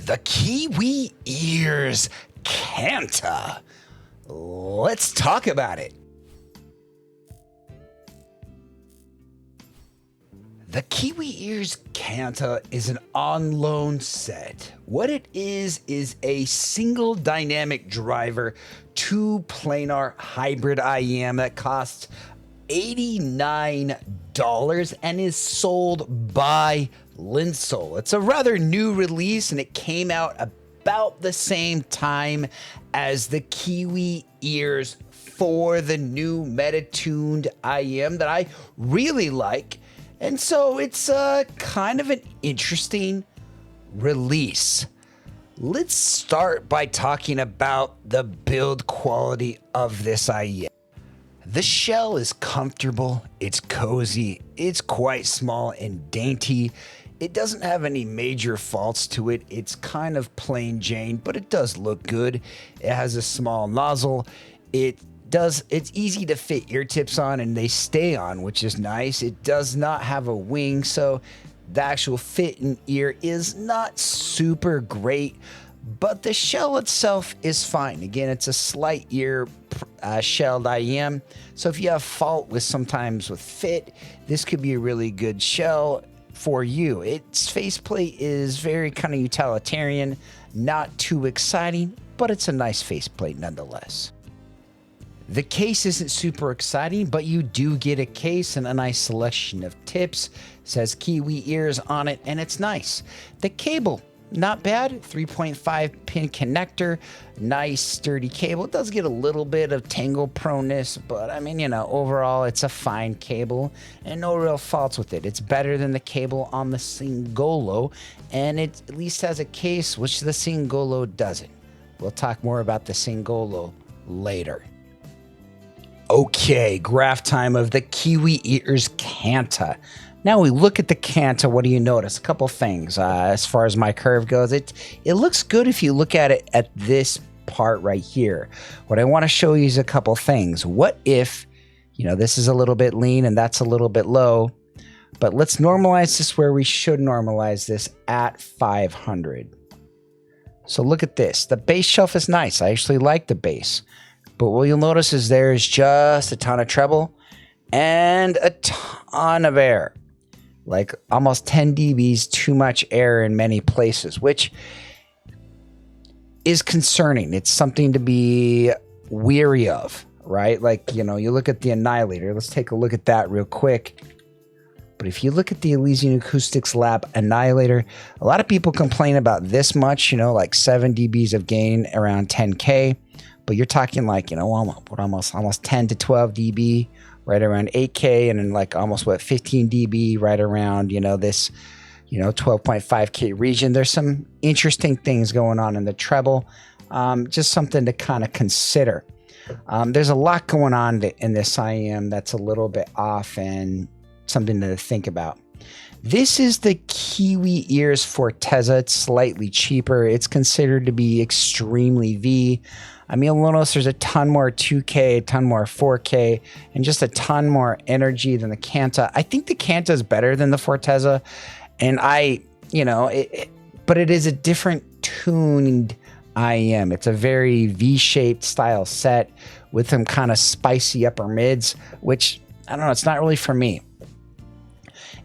The Kiwi ears Canta. Let's talk about it. The Kiwi ears Canta is an on-loan set. What it is a single dynamic driver, 2 planar hybrid IEM that costs $89 and is sold by Linsol. It's a rather new release and it came out about the same time as the Kiwi ears for the new meta-tuned IEM that I really like. And so it's kind of an interesting release. Let's start by talking about the build quality of this IEM. The shell is comfortable, it's cozy, it's quite small and dainty. It doesn't have any major faults to it. It's kind of plain Jane, but it does look good. It has a small nozzle. It's easy to fit ear tips on and they stay on, which is nice. It does not have a wing, so the actual fit in ear is not super great, but the shell itself is fine. Again, it's a slight ear shelled IEM, so if you have fault with sometimes with fit, this could be a really good shell for you. Its faceplate is very kind of utilitarian, not too exciting, but it's a nice faceplate nonetheless. The case isn't super exciting, but you do get a case and a nice selection of tips. It says Kiwi ears on it, and it's nice. The cable, not bad. 3.5 pin connector, nice sturdy cable. It does get a little bit of tangle proneness, but I mean, overall it's a fine cable and no real faults with it. It's better than the cable on the Singolo, and it at least has a case, which the Singolo doesn't. We'll talk more about the Singolo later. Okay, graph time of the Kiwi ears Canta. Now we look at the Canta, what do you notice? A couple things. As far as my curve goes, it looks good if you look at it at this part right here. What I want to show you is a couple things. What if, this is a little bit lean and that's a little bit low, but let's normalize this where we should normalize this at 500. So look at this. The bass shelf is nice. I actually like the bass. But what you'll notice is there's just a ton of treble and a ton of air. Like almost 10 dBs too much air in many places, which is concerning. It's something to be weary of, right? Like, you look at the Annihilator. Let's take a look at that real quick. But if you look at the Elysian Acoustics Lab Annihilator, a lot of people complain about this much, like 7 dBs of gain around 10K. But you're talking like, almost 10 to 12 dB right around 8K, and then like almost 15 dB right around, this, 12.5K region. There's some interesting things going on in the treble. Just something to kind of consider. There's a lot going on in this IEM that's a little bit off and something to think about. This is the Kiwi ears Forteza. It's slightly cheaper. It's considered to be extremely V. I mean, you'll notice there's a ton more 2K, a ton more 4K, and just a ton more energy than the Canta. I think the Canta is better than the Forteza, and but it is a different tuned IEM. It's a very V-shaped style set with some kind of spicy upper mids, which, I don't know, it's not really for me.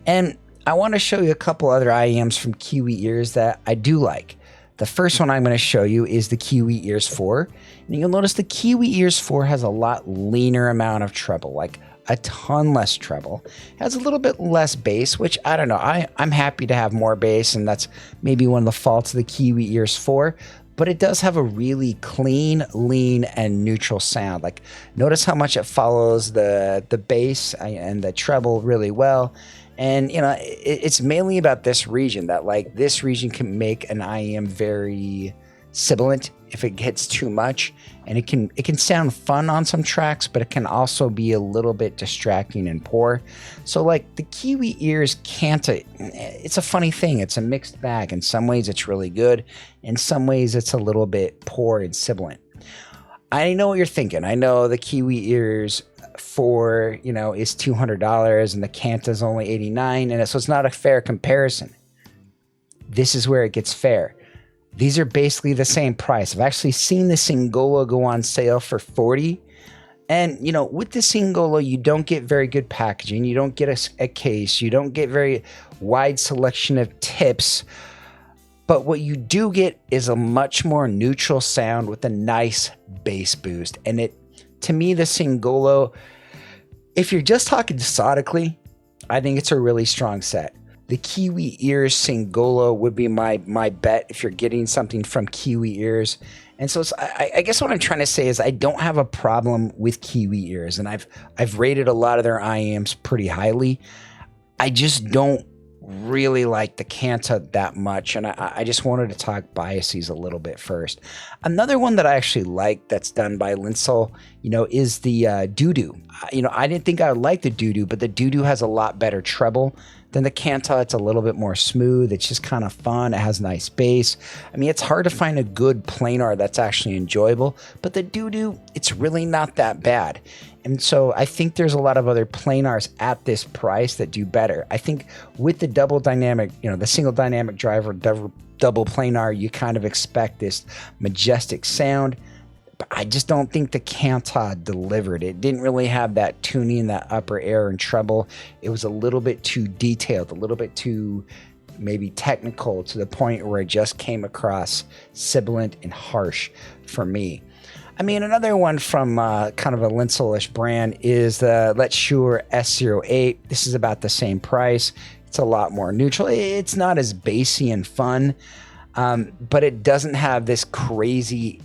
And I want to show you a couple other IEMs from Kiwi ears that I do like. The first one I'm going to show you is the Kiwi ears 4. And you'll notice the Kiwi ears 4 has a lot leaner amount of treble, like a ton less treble. It has a little bit less bass, which I don't know. I'm happy to have more bass, and that's maybe one of the faults of the Kiwi ears 4. But it does have a really clean, lean, and neutral sound. Like, notice how much it follows the bass and the treble really well. And, it's mainly about this region, that like this region can make an IEM very sibilant if it gets too much, and it can sound fun on some tracks, but it can also be a little bit distracting and poor. So like the Kiwi ears Canta, it's a funny thing. It's a mixed bag. In some ways it's really good. In some ways it's a little bit poor and sibilant. I know what you're thinking. I know the Kiwi ears for, is $200 and the Canta is only $89, and so it's not a fair comparison. This is where it gets fair. These are basically the same price. I've actually seen the Singolo go on sale for 40. And, you know, with the Singolo, you don't get very good packaging. You don't get a case. You don't get very wide selection of tips. But what you do get is a much more neutral sound with a nice bass boost. And it, to me, the Singolo, if you're just talking sonically, I think it's a really strong set. The Kiwi Ears Singolo would be my bet if you're getting something from Kiwi Ears. And so I guess what I'm trying to say is I don't have a problem with Kiwi Ears, and I've rated a lot of their IAMs pretty highly. I just don't really like the Canta that much, and I just wanted to talk biases a little bit first. Another one that I actually like that's done by Linsel, you know, is the Doo-Doo. You know, I didn't think I would like the Doo-Doo, but the Doo-Doo has a lot better treble than the Canta. It's a little bit more smooth. It's just kind of fun. It has nice bass. I mean, it's hard to find a good planar that's actually enjoyable, but the Doo-Doo, it's really not that bad. And so I think there's a lot of other planars at this price that do better. I think with the double dynamic, you know, the single dynamic driver, double planar, you kind of expect this majestic sound. But I just don't think the Canta delivered. It didn't really have that tuning, that upper air and treble. It was a little bit too detailed, a little bit too maybe technical, to the point where it just came across sibilant and harsh for me. I mean, another one from kind of a Linsel-ish brand is the Let's Shure S08. This is about the same price. It's a lot more neutral. It's not as bassy and fun, but it doesn't have this crazy,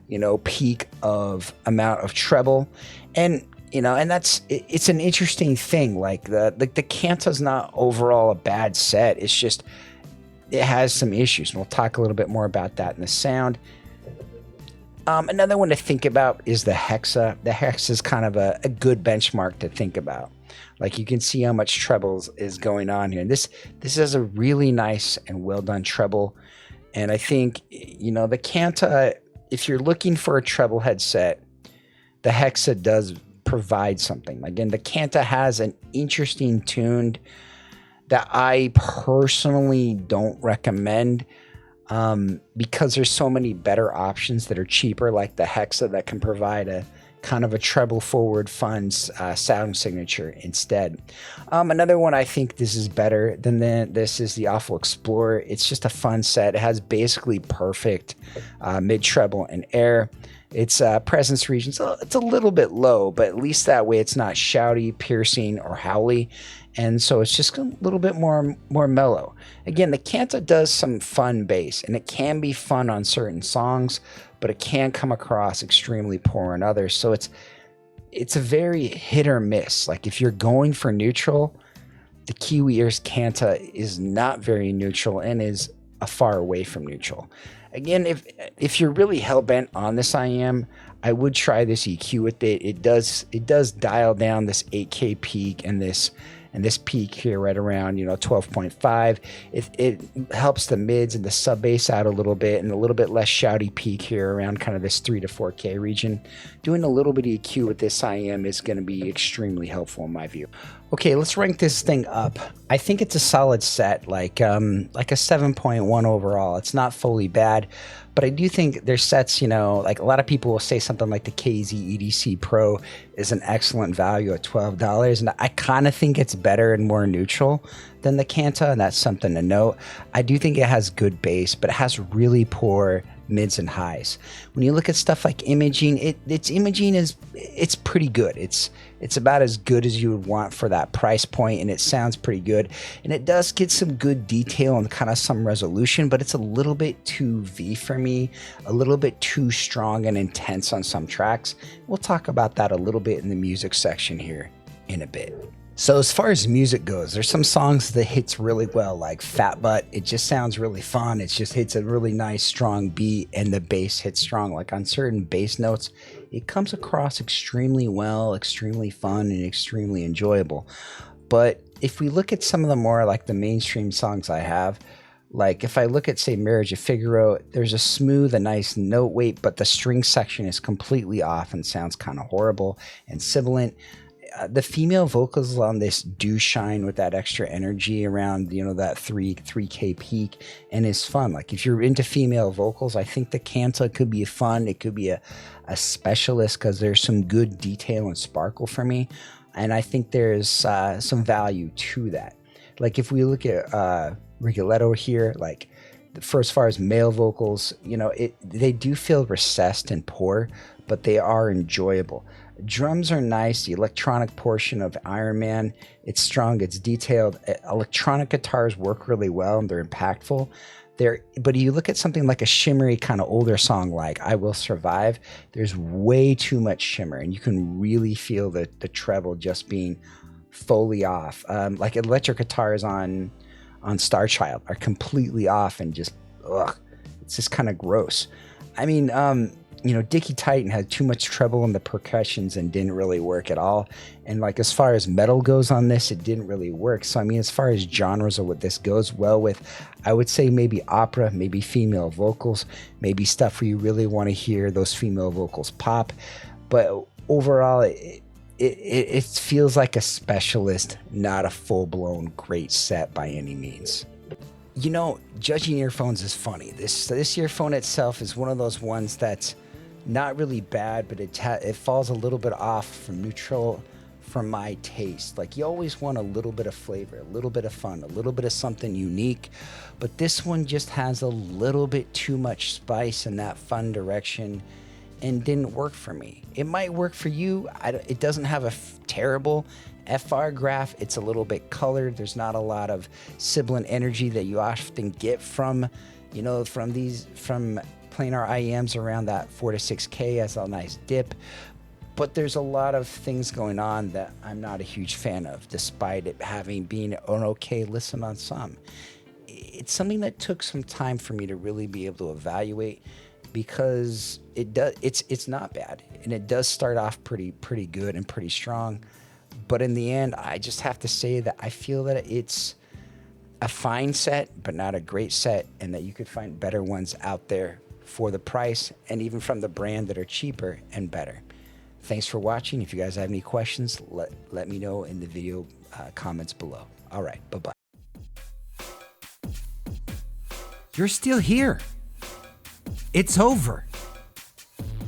you know, peak of amount of treble. And, you know, and it's an interesting thing. Like the Canta's not overall a bad set. It's just, it has some issues. And we'll talk a little bit more about that in the sound. Another one to think about is the Hexa. The Hexa is kind of a good benchmark to think about. Like, you can see how much treble is going on here. And this has a really nice and well done treble. And I think, you know, the Canta, if you're looking for a treble headset, the Hexa does provide something. Again, the Canta has an interesting tune that I personally don't recommend. Because there's so many better options that are cheaper, like the Hexa, that can provide a kind of a treble forward fun sound signature instead. Another one I think this is better than this is the Awful Explorer. It's just a fun set. It has basically perfect mid treble and air. Its presence region, so it's a little bit low, but at least that way it's not shouty, piercing, or howly. And so it's just a little bit more mellow. Again, the Canta does some fun bass, and it can be fun on certain songs, but it can come across extremely poor on others. So it's a very hit or miss. Like, if you're going for neutral, the Kiwi Ears Canta is not very neutral and is a far away from neutral. Again, if you're really hell-bent on this IM, I would try this EQ with it. It does dial down this 8K peak and this peak here right around, you know, 12.5. It helps the mids and the sub bass out a little bit, and a little bit less shouty peak here around kind of this 3 to 4K region. Doing a little bit of EQ with this IM is going to be extremely helpful in my view. Okay, let's rank this thing up. I think it's a solid set, like a 7.1 overall. It's not fully bad, but I do think there's sets, you know, like a lot of people will say something like the KZ EDC Pro is an excellent value at $12, and I kind of think it's better and more neutral than the Canta, and that's something to note. I do think it has good bass, but it has really poor mids and highs. When you look at stuff like imaging, its imaging it's pretty good. It's about as good as you would want for that price point, and it sounds pretty good. And it does get some good detail and kind of some resolution, but it's a little bit too V for me, a little bit too strong and intense on some tracks. We'll talk about that a little bit in the music section here in a bit. So as far as music goes, there's some songs that hits really well, like Fat Butt. It just sounds really fun. It just hits a really nice, strong beat, and the bass hits strong. Like on certain bass notes, it comes across extremely well, extremely fun, and extremely enjoyable. But if we look at some of the more like the mainstream songs I have, like if I look at, say, Marriage of Figaro, there's a smooth, a nice note weight, but the string section is completely off and sounds kind of horrible and sibilant. the female vocals on this do shine with that extra energy around, you know, that 3K peak, and is fun. Like if you're into female vocals, I think the Canta could be fun. It could be a specialist because there's some good detail and sparkle for me, and I think there's some value to that. Like if we look at Rigoletto here, like as far as male vocals, you know, they do feel recessed and poor, but they are enjoyable. Drums are nice. The electronic portion of Iron Man, it's strong, it's detailed. Electronic guitars work really well and they're impactful. But you look at something like a shimmery kind of older song like I Will Survive, there's way too much shimmer, and you can really feel the treble just being fully off. Like electric guitars on Star Child are completely off and just, ugh, it's just kind of gross. I mean, you know, Dickie Titan had too much treble in the percussions and didn't really work at all. And like as far as metal goes on this, it didn't really work. So I mean, as far as genres of what this goes well with, I would say maybe opera, maybe female vocals, maybe stuff where you really want to hear those female vocals pop. But overall, it feels like a specialist, not a full-blown great set by any means. You know, judging earphones is funny. This earphone itself is one of those ones that's not really bad, but it falls a little bit off from neutral for my taste. Like you always want a little bit of flavor, a little bit of fun, a little bit of something unique, but this one just has a little bit too much spice in that fun direction and didn't work for me. It might work for you. It doesn't have a terrible FR graph. It's a little bit colored. There's not a lot of sibilant energy that you often get from, you know, from planar IEMs around that 4 to 6K as a nice dip. But there's a lot of things going on that I'm not a huge fan of, despite it being an okay listen on some. It's something that took some time for me to really be able to evaluate, because it's not bad, and it does start off pretty good and pretty strong. But in the end, I just have to say that I feel that it's a fine set, but not a great set, and that you could find better ones out there for the price, and even from the brand that are cheaper and better. Thanks for watching. If you guys have any questions, let me know in the video comments below. All right, bye-bye. You're still here. It's over.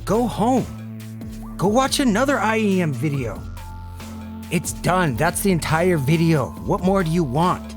Go home. Go watch another IEM video. It's done. That's the entire video. What more do you want?